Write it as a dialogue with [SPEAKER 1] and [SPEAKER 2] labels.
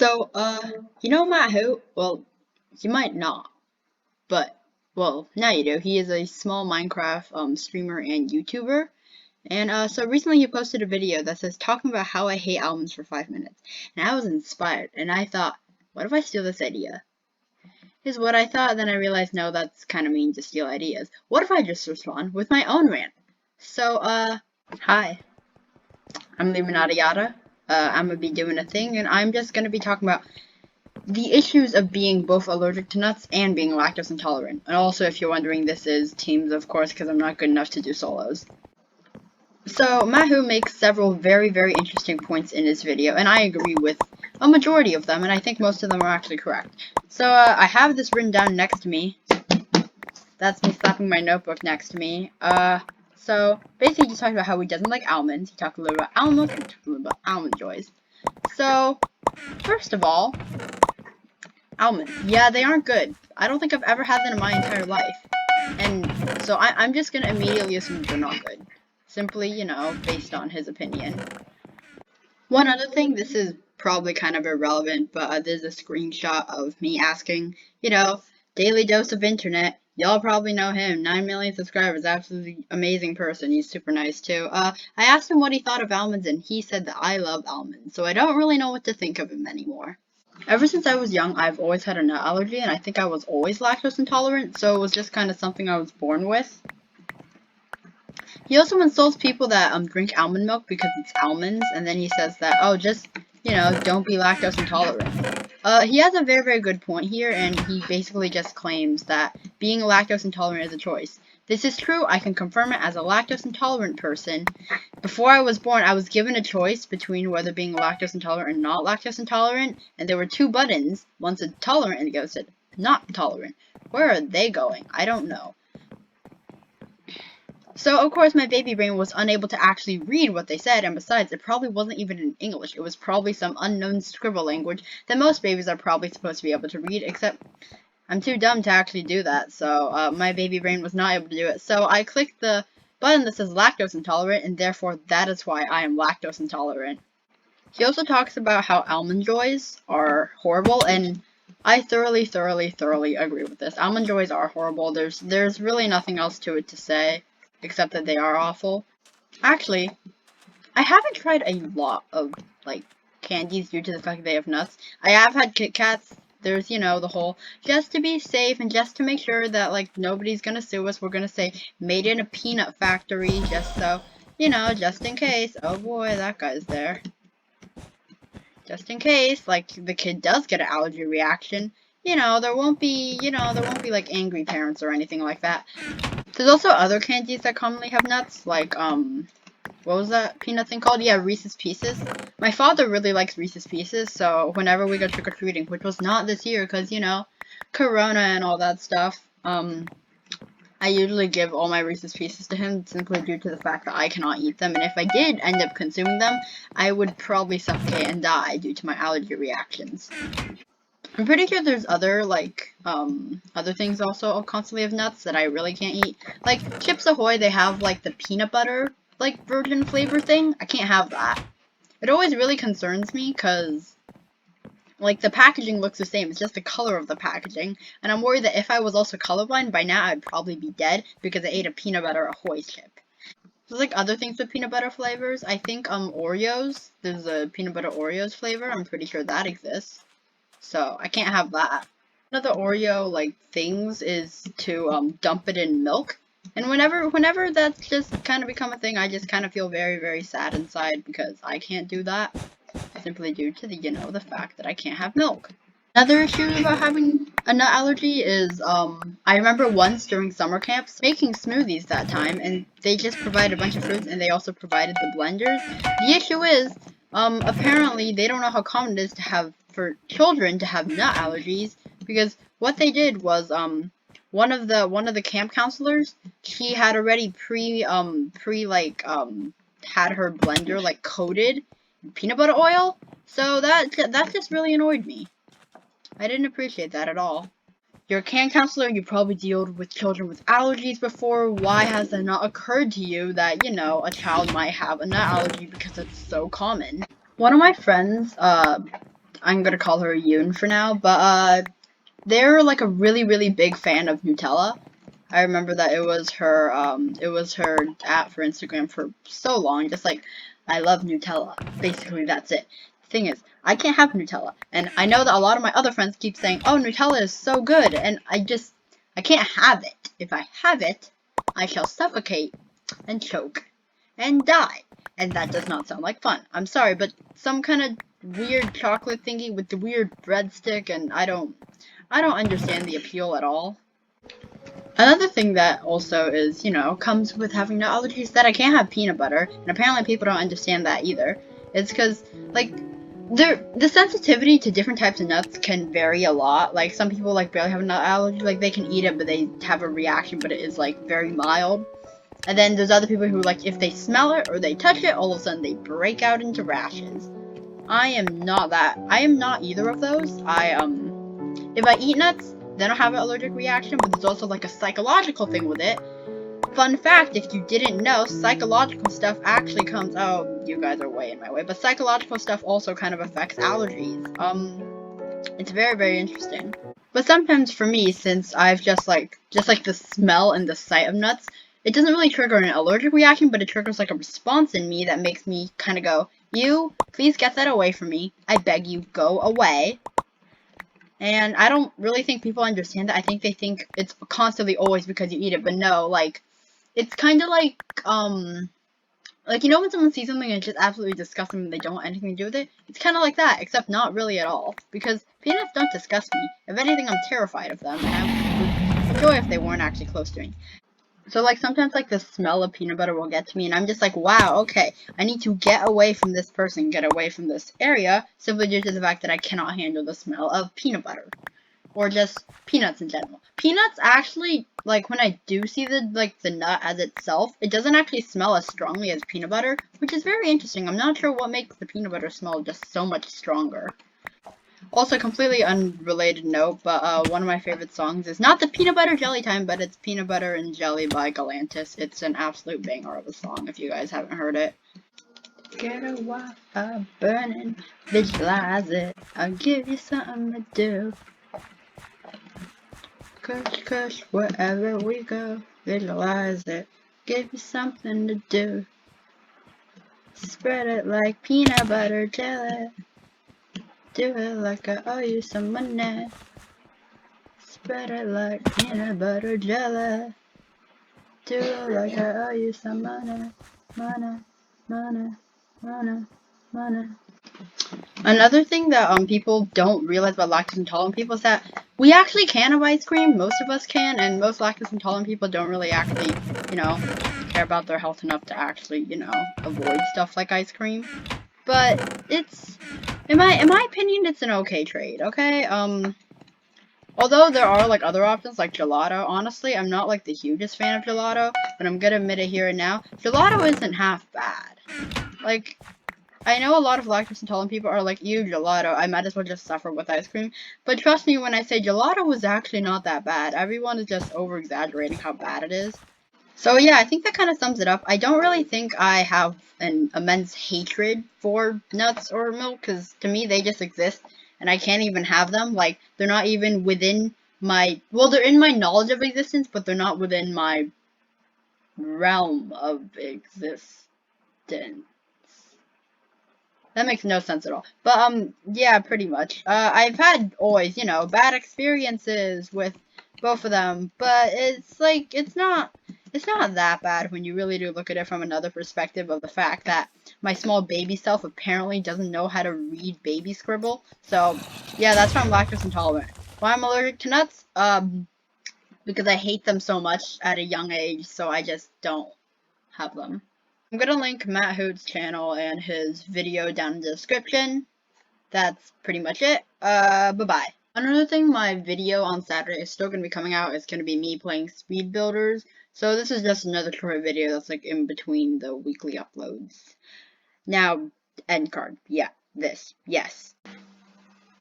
[SPEAKER 1] So, you know matthoot? Well, you might not, but, well, now you do. He is a small Minecraft, streamer and YouTuber. And, so recently he posted a video that says, talking about how I hate almonds for 5 minutes. And I was inspired, and I thought, what if I steal this idea? Is what I thought, then I realized, no, that's kind of mean to steal ideas. What if I just respond with my own rant? So, hi, I'm Illuminati Yada. I'm gonna be doing a thing, and I'm just gonna be talking about the issues of being both allergic to nuts and being lactose intolerant. And also, if you're wondering, this is teams, of course, because I'm not good enough to do solos. So, matthoot makes several very, very interesting points in this video, and I agree with a majority of them, and I think most of them are actually correct. So, I have this written down next to me. That's me slapping my notebook next to me. So, basically, just talking about how he doesn't like almonds. He talked a little about almonds, he talked a little about almond joys. So, first of all, almonds. Yeah, they aren't good. I don't think I've ever had them in my entire life. And so I'm just gonna immediately assume they're not good. Simply, you know, based on his opinion. One other thing, this is probably kind of irrelevant, but there's a screenshot of me asking, you know, daily dose of internet. Y'all probably know him, 9 million subscribers, absolutely amazing person, he's super nice too. I asked him what he thought of almonds, and he said that I love almonds, so I don't really know what to think of him anymore. Ever since I was young, I've always had a nut allergy, and I think I was always lactose intolerant, so it was just kind of something I was born with. He also insults people that drink almond milk because it's almonds, and then he says that, oh, just, you know, don't be lactose intolerant. He has a very, very good point here, and he basically just claims that being lactose intolerant is a choice. This is true, I can confirm it as a lactose intolerant person. Before I was born, I was given a choice between whether being lactose intolerant or not lactose intolerant, and there were two buttons. One said tolerant, and the other said not tolerant. Where are they going? I don't know. So, of course, my baby brain was unable to actually read what they said, and besides, it probably wasn't even in English. It was probably some unknown scribble language that most babies are probably supposed to be able to read, except I'm too dumb to actually do that, so my baby brain was not able to do it. So I clicked the button that says lactose intolerant, and therefore that is why I am lactose intolerant. He also talks about how almond joys are horrible, and I thoroughly agree with this. Almond joys are horrible. There's really nothing else to it to say, except that they are awful. Actually, I haven't tried a lot of, like, candies due to the fact that they have nuts. I have had Kit Kats. There's, you know, the whole, just to be safe and just to make sure that, like, nobody's gonna sue us, we're gonna say, made in a peanut factory, just so, you know, just in case. Oh boy, that guy's there. Just in case, like, the kid does get an allergy reaction, you know, there won't be, like, angry parents or anything like that. There's also other candies that commonly have nuts, like, what was that peanut thing called? Yeah, Reese's Pieces. My father really likes Reese's Pieces, so whenever we go trick-or-treating, which was not this year, because, you know, Corona and all that stuff, I usually give all my Reese's Pieces to him, simply due to the fact that I cannot eat them, and if I did end up consuming them, I would probably suffocate and die due to my allergy reactions. I'm pretty sure there's other, like, other things also constantly have nuts that I really can't eat. Like, Chips Ahoy, they have, like, the peanut butter, like, virgin flavor thing. I can't have that. It always really concerns me, because, like, the packaging looks the same. It's just the color of the packaging. And I'm worried that if I was also colorblind, by now I'd probably be dead, because I ate a peanut butter Ahoy chip. There's, like, other things with peanut butter flavors. I think, Oreos. There's a peanut butter Oreos flavor. I'm pretty sure that exists. So, I can't have that. One of the Oreo, like, things is to, dump it in milk. And whenever that's just kind of become a thing, I just kind of feel very, very sad inside because I can't do that. Simply due to the, you know, the fact that I can't have milk. Another issue about having a nut allergy is, I remember once during summer camps making smoothies that time, and they just provided a bunch of fruits, and they also provided the blenders. The issue is, apparently they don't know how common it is to have, for children to have nut allergies, because what they did was, one of the camp counselors, she had already had her blender, like, coated in peanut butter oil, so that just really annoyed me. I didn't appreciate that at all. You're a camp counselor, you probably dealt with children with allergies before. Why has that not occurred to you that, you know, a child might have a nut allergy because it's so common? One of my friends, I'm gonna call her Yoon for now, but they're like a really big fan of Nutella. I remember that it was her at for Instagram for so long, just like, I love Nutella. Basically, that's it. The thing is, I can't have Nutella, and I know that a lot of my other friends keep saying, oh, Nutella is so good, and I can't have it. If I have it, I shall suffocate, and choke, and die. And that does not sound like fun. I'm sorry, but some kind of weird chocolate thingy with the weird breadstick, and I don't understand the appeal at all. Another thing that also is, comes with having nut allergies is that I can't have peanut butter, and apparently people don't understand that either. It's because, like, the sensitivity to different types of nuts can vary a lot. Like, some people, like, barely have a nut allergy, like, they can eat it, but they have a reaction, but it is, like, very mild. And then there's other people who, like, if they smell it or they touch it, all of a sudden they break out into rashes. I am not either of those. If I eat nuts, then I'll have an allergic reaction, but there's also like a psychological thing with it. Fun fact, if you didn't know, psychological stuff actually comes, oh, you guys are way in my way, but psychological stuff also kind of affects allergies. It's very interesting. But sometimes for me, since I've just like the smell and the sight of nuts, it doesn't really trigger an allergic reaction, but it triggers like a response in me that makes me kind of go, you, please get that away from me. I beg you, go away. And I don't really think people understand that. I think they think it's constantly always because you eat it, but no, like, it's kind of like, when someone sees something and it's just absolutely disgusting and they don't want anything to do with it? It's kind of like that, except not really at all. Because peanuts don't disgust me. If anything, I'm terrified of them, and I would enjoy if they weren't actually close to me. So, like, sometimes, like, the smell of peanut butter will get to me, and I'm just like, wow, okay, I need to get away from this person, get away from this area, simply due to the fact that I cannot handle the smell of peanut butter. Or just peanuts in general. Peanuts actually, like, when I do see the nut as itself, it doesn't actually smell as strongly as peanut butter, which is very interesting. I'm not sure what makes the peanut butter smell just so much stronger. Also, completely unrelated note, but one of my favorite songs is not the Peanut Butter Jelly Time, but it's Peanut Butter and Jelly by Galantis. It's an absolute banger of a song if you guys haven't heard it. Get a wildfire burning, visualize it, I'll give you something to do. Kush, wherever we go, visualize it, give you something to do. Spread it like peanut butter jelly. Do it like I owe you some money. Spread it like peanut butter jelly. Do it like I owe you some money. Money. Another thing that people don't realize about lactose intolerant people is that we actually can have ice cream. Most of us can, and most lactose intolerant people don't really actually, care about their health enough to actually, avoid stuff like ice cream. But it's, in my opinion, it's an okay trade. Okay, although there are like other options like gelato. Honestly, I'm not like the hugest fan of gelato, but I'm gonna admit it here and now. Gelato isn't half bad. Like, I know a lot of lactose intolerant people are like, ew, gelato, I might as well just suffer with ice cream. But trust me when I say gelato was actually not that bad. Everyone is just over-exaggerating how bad it is. So yeah, I think that kind of sums it up. I don't really think I have an immense hatred for nuts or milk, because to me they just exist, and I can't even have them. Like, they're not even within my, well, they're in my knowledge of existence, but they're not within my realm of existence. That makes no sense at all. But, yeah, pretty much. I've had always, bad experiences with both of them, but it's like, it's not that bad when you really do look at it from another perspective of the fact that my small baby self apparently doesn't know how to read baby scribble. So, yeah, that's why I'm lactose intolerant. Why I'm allergic to nuts? Because I hate them so much at a young age, so I just don't have them. I'm gonna link Matthoot's channel and his video down in the description. That's pretty much it. Bye-bye. Another thing, my video on Saturday is still gonna be coming out. It's gonna be me playing Speed Builders. So this is just another short video that's like in between the weekly uploads. Now, end card. Yeah, this. Yes.